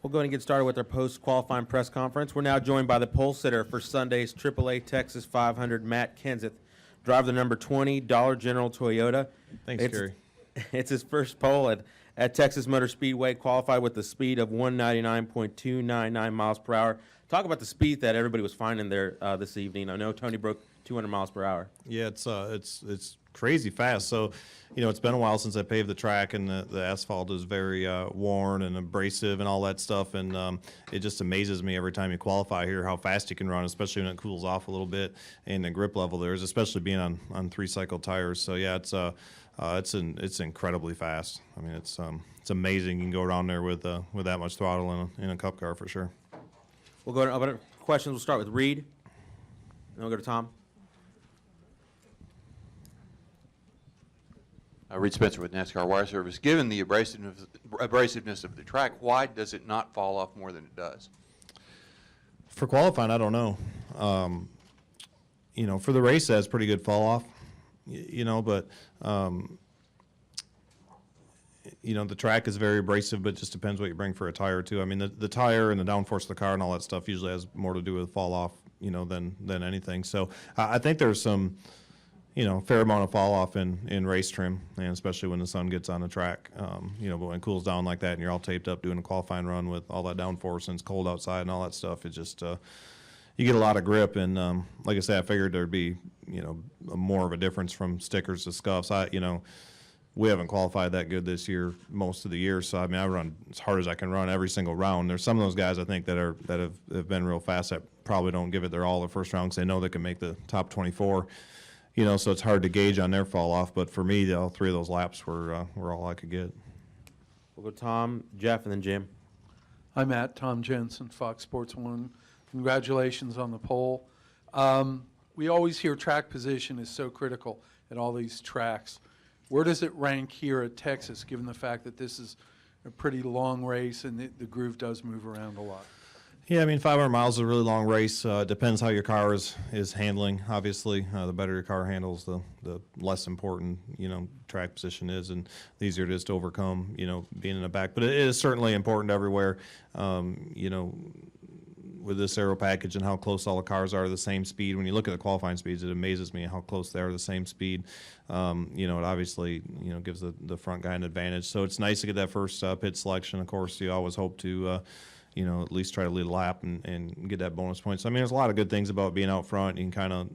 We'll go ahead and get started with our post-qualifying press conference. We're now joined by the pole sitter for Sunday's AAA Texas 500, Matt Kenseth, driver the number 20 Dollar General Toyota. Thanks, Gary. It's his first pole at Texas Motor Speedway, qualified with the speed of 199.299 miles per hour. Talk about the speed that everybody was finding there this evening. I know Tony broke 200 miles per hour. Yeah, it's crazy fast. So, it's been a while since I paved the track, and the asphalt is very worn and abrasive and all that stuff. And it just amazes me every time you qualify here how fast you can run, especially when it cools off a little bit, and the grip level there is, especially being on 3-cycle tires. So yeah, it's incredibly fast. I mean, it's amazing you can go around there with that much throttle in a cup car for sure. We'll go to other questions. We'll start with Reed, and then we'll go to Tom. Reed Spencer with NASCAR Wire Service. Given the abrasiveness of the track, why does it not fall off more than it does? For qualifying, I don't know. For the race, that's pretty good fall off. But the track is very abrasive, but it just depends what you bring for a tire too. I mean, the tire and the downforce of the car and all that stuff usually has more to do with fall off, than anything. So I think there's some, fair amount of fall off in race trim, and especially when the sun gets on the track. But when it cools down like that and you're all taped up doing a qualifying run with all that downforce and it's cold outside and all that stuff, it just you get a lot of grip. And like I said, I figured there'd be more of a difference from stickers to scuffs. We haven't qualified that good this year, most of the year. So I mean, I run as hard as I can run every single round. There's some of those guys I think that have been real fast that probably don't give it their all the first round because they know they can make the top 24. So it's hard to gauge on their fall off. But for me, all three of those laps were all I could get. We'll go Tom, Jeff, and then Jim. Hi, Matt. Tom Jensen, Fox Sports 1. Congratulations on the pole. We always hear track position is so critical at all these tracks. Where does it rank here at Texas, given the fact that this is a pretty long race and the groove does move around a lot? Yeah, I mean, 500 miles is a really long race. Depends how your car is handling. Obviously, the better your car handles, the less important, track position is, and the easier it is to overcome, being in the back. But it is certainly important everywhere, with this aero package and how close all the cars are the same speed. When you look at the qualifying speeds, it amazes me how close they are the same speed. It obviously, gives the front guy an advantage. So it's nice to get that first pit selection. Of course, you always hope to, at least try to lead a lap and get that bonus point. So, I mean, there's a lot of good things about being out front. You can kind of,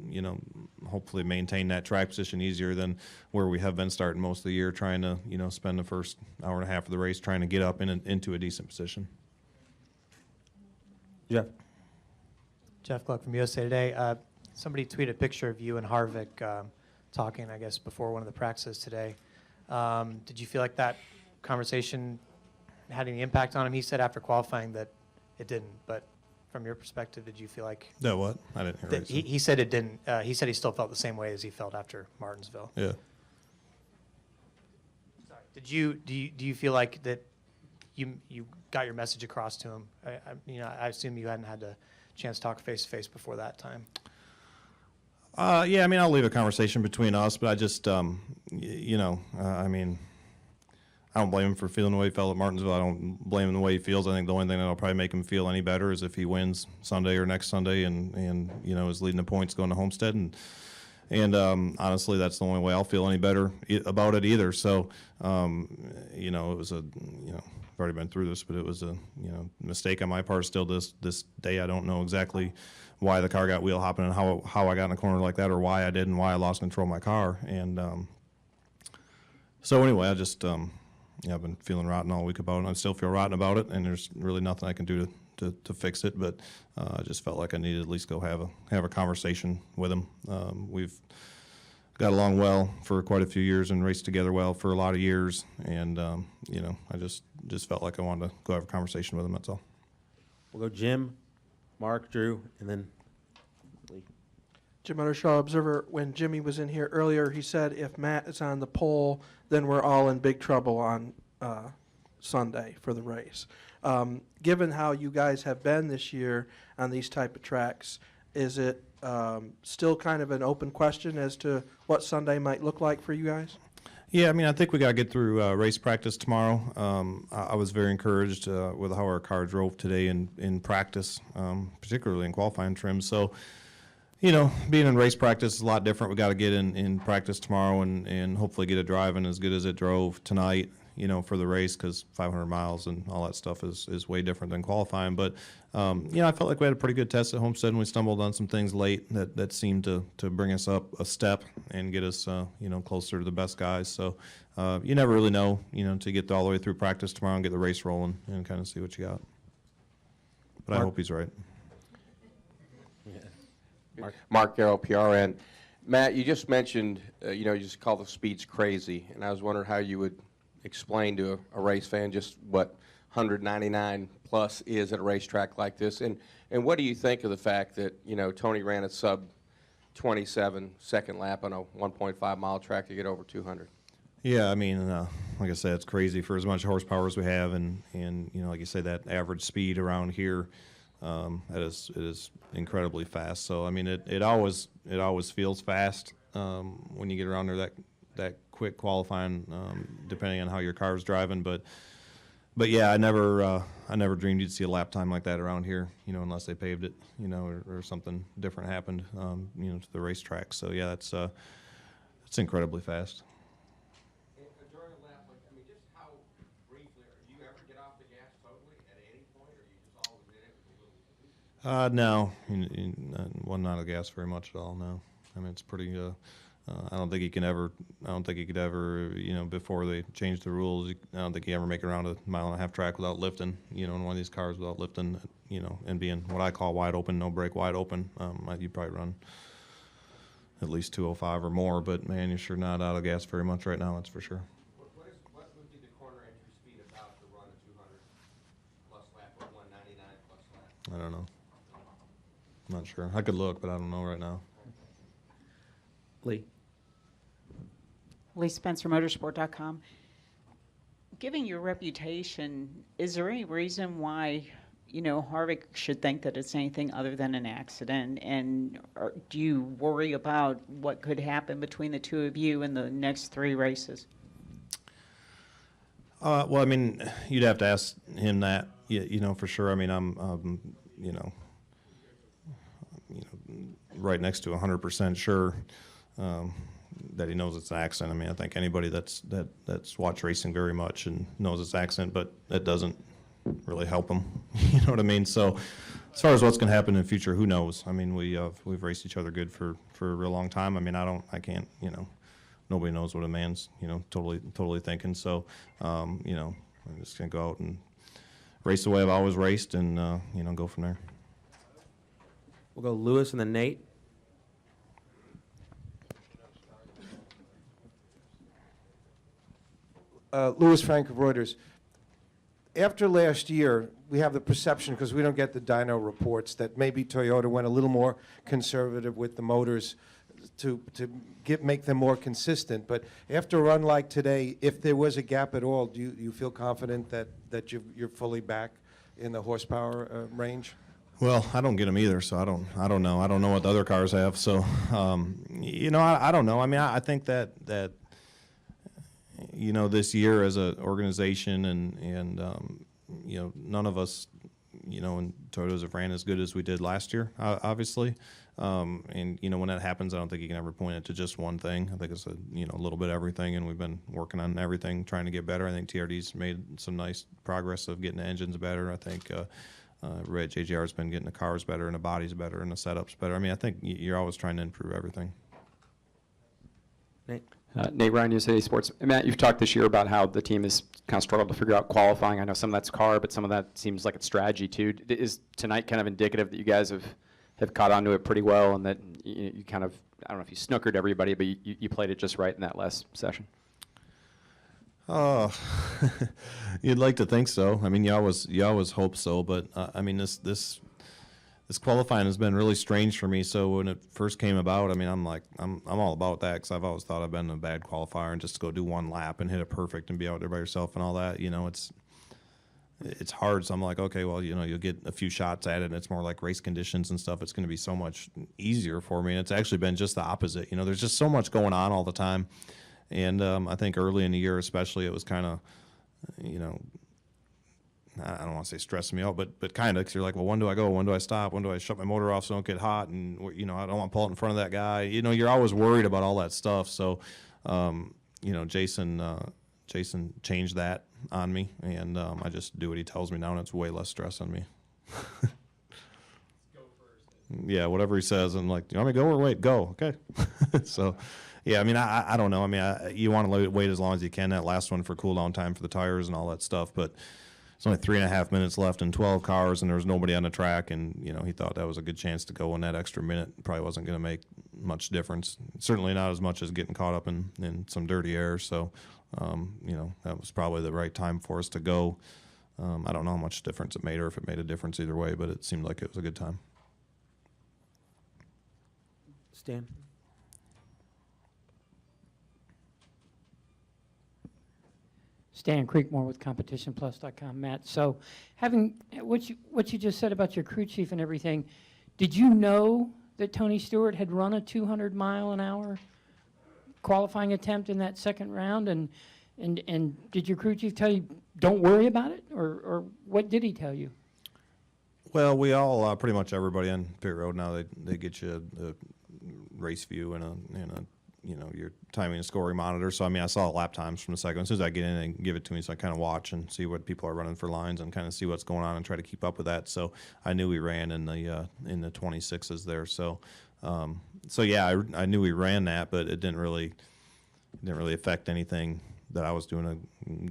hopefully maintain that track position easier than where we have been starting most of the year, trying to, spend the first hour and a half of the race trying to get up into a decent position. Jeff Gluck from USA Today. Somebody tweeted a picture of you and Harvick talking, I guess, before one of the practices today. Did you feel like that conversation had any impact on him? He said after qualifying that it didn't, but from your perspective, did you feel like that what? I didn't hear that he said it didn't. He said he still felt the same way as he felt after Martinsville. Yeah. Sorry. Do you feel like that you got your message across to him? I assume you hadn't had a chance to talk face to face before that time. Yeah, I mean, I'll leave a conversation between us, but I just, I mean, I don't blame him for feeling the way he felt at Martinsville. I don't blame him the way he feels. I think the only thing that'll probably make him feel any better is if he wins Sunday or next Sunday and is leading the points going to Homestead. And honestly, that's the only way I'll feel any better about it either. So, it was I've already been through this, but it was a mistake on my part. Still, this day, I don't know exactly why the car got wheel hopping and how I got in a corner like that, or why I did and why I lost control of my car. And so anyway, I just I've been feeling rotten all week about it. And I still feel rotten about it, and there's really nothing I can do to fix it. But I just felt like I needed to at least go have a conversation with him. We've got along well for quite a few years and raced together well for a lot of years, and I just felt like I wanted to go have a conversation with him. That's all. We'll go Jim, Mark, Drew, and then Lee. Jim Uttershaw, Observer. When Jimmy was in here earlier, he said if Matt is on the pole, then we're all in big trouble on Sunday for the race. Given how you guys have been this year on these type of tracks, is it still kind of an open question as to what Sunday might look like for you guys? Yeah, I mean, I think we got to get through race practice tomorrow. I was very encouraged with how our car drove today in practice, particularly in qualifying trim. So, you know, being in race practice is a lot different. We got to get in practice tomorrow and hopefully get it driving as good as it drove tonight, you know, for the race, because 500 miles and all that stuff is way different than qualifying. But, you know, I felt like we had a pretty good test at Homestead, and we stumbled on some things late that seemed to bring us up a step and get us, you know, closer to the best guys. So you never really know, you know, to get all the way through practice tomorrow and get the race rolling and kind of see what you got. But I hope he's right. Mark Garrow, PRN. Matt, you just mentioned, you know, you just call the speeds crazy, and I was wondering how you would explain to a race fan just what 199 plus is at a racetrack like this, and what do you think of the fact that, you know, Tony ran a sub 27 second lap on a 1.5 mile track to get over 200? Yeah, I mean, like I said, it's crazy for as much horsepower as we have, and you know, like you say, that average speed around here, it is incredibly fast. So I mean, it always feels fast when you get around there that quick qualifying, depending on how your car's driving. But yeah, I never dreamed you'd see a lap time like that around here, you know, unless they paved it, you know, or something different happened, you know, to the racetrack. So yeah, it's incredibly fast. During a lap, like, I mean, just how briefly, do you ever get off the gas totally at any point, or you just always in it with a little? No, well, not a gas very much at all. No, I mean, it's pretty. I don't think he could ever, you know, before they changed the rules, I don't think he ever make it around a 1.5 mile track without lifting, you know, in one of these cars without lifting, you know, and being what I call wide open, no brake, wide open. You'd probably run at least 205 or more, but man, you're sure not out of gas very much right now, that's for sure. What would be the corner entry speed about to run a 200 plus lap or 199 plus lap? I don't know. I'm not sure. I could look, but I don't know right now. Lee. Lee Spencer, Motorsport.com. Given your reputation, is there any reason why, you know, Harvick should think that it's anything other than an accident? And do you worry about what could happen between the two of you in the next 3 races? Well, I mean, you'd have to ask him that, you know, for sure. I mean, I'm you know, right next to 100% sure that he knows it's an accident. I mean, I think anybody that's watched racing very much and knows it's an accident, but that doesn't really help him. You know what I mean? So, as far as what's going to happen in the future, who knows? I mean, we've raced each other good for a real long time. I mean, I can't, you know, nobody knows what a man's, you know, totally thinking. So, you know, I'm just going to go out and race the way I've always raced, and you know, go from there. We'll go Lewis and then Nate. Louis Frank of Reuters. After last year, we have the perception, because we don't get the dyno reports, that maybe Toyota went a little more conservative with the motors to make them more consistent. But after a run like today, if there was a gap at all, do you feel confident that you're fully back in the horsepower range? Well, I don't get them either, so I don't know. I don't know what the other cars have. So, you know, I don't know. I mean, I think that you know, this year as an organization and you know, none of us, you know, in Toyotas have ran as good as we did last year, obviously. And, you know, when that happens, I don't think you can ever point it to just one thing. I think it's you know, a little bit of everything, and we've been working on everything, trying to get better. I think TRD's made some nice progress of getting the engines better. I think JGR's been getting the cars better and the bodies better and the setups better. I mean, I think you're always trying to improve everything. Nate. Nate Ryan, USA Sports. Matt, you've talked this year about how the team has kind of struggled to figure out qualifying. I know some of that's car, but some of that seems like it's strategy too. Is tonight kind of indicative that you guys have caught on to it pretty well, and that you kind of, I don't know if you snookered everybody, but you played it just right in that last session? Oh, you'd like to think so. I mean, you always hope so, but I mean, this qualifying has been really strange for me. So when it first came about, I mean, I'm all about that, because I've always thought I've been a bad qualifier, and just to go do one lap and hit it perfect and be out there by yourself and all that, you know, it's hard. So I'm like, okay, well, you know, you'll get a few shots at it, and it's more like race conditions and stuff. It's going to be so much easier for me. And it's actually been just the opposite. You know, there's just so much going on all the time. And I think early in the year, especially, it was kind of, I don't want to say stressing me out, but kind of, because you're like, well, when do I go? When do I stop? When do I shut my motor off so I don't get hot? And, I don't want to pull it in front of that guy. You're always worried about all that stuff. So, Jason changed that on me, and I just do what he tells me now, and it's way less stress on me. Yeah, whatever he says, I'm like, you want me to go or wait? Go, okay. So, yeah, I mean, I don't know. I mean, you want to wait as long as you can. That last one for cool down time for the tires and all that stuff, but it's only 3.5 minutes left in 12 cars, and there was nobody on the track, and he thought that was a good chance to go in that extra minute. Probably wasn't going to make much difference. Certainly not as much as getting caught up in some dirty air. So, that was probably the right time for us to go. I don't know how much difference it made or if it made a difference either way, but it seemed like it was a good time. Stan? Stan Creekmore with CompetitionPlus.com. Matt, so having what you just said about your crew chief and everything, did you know that Tony Stewart had run a 200-mile-an-hour qualifying attempt in that second round? And did your crew chief tell you, don't worry about it? Or what did he tell you? Well, we all, pretty much everybody on pit road now, they get you a race view and a your timing and scoring monitor. So, I mean, I saw lap times from the second. As soon as I get in, they give it to me, so I kind of watch and see what people are running for lines and kind of see what's going on and try to keep up with that. So I knew we ran in the 26s there. So, yeah, I knew we ran that, but it didn't really affect anything that I was doing.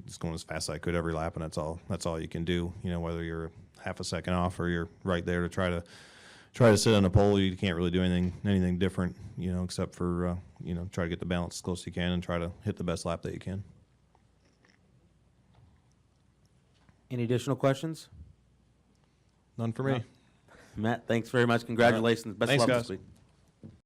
Just going as fast as I could every lap, and that's all you can do. Whether you're half a second off or you're right there to try to sit on a pole, you can't really do anything different, except for try to get the balance as close as you can and try to hit the best lap that you can. Any additional questions? None for me. Matt, thanks very much. Congratulations. Best Thanks, of luck guys. this week.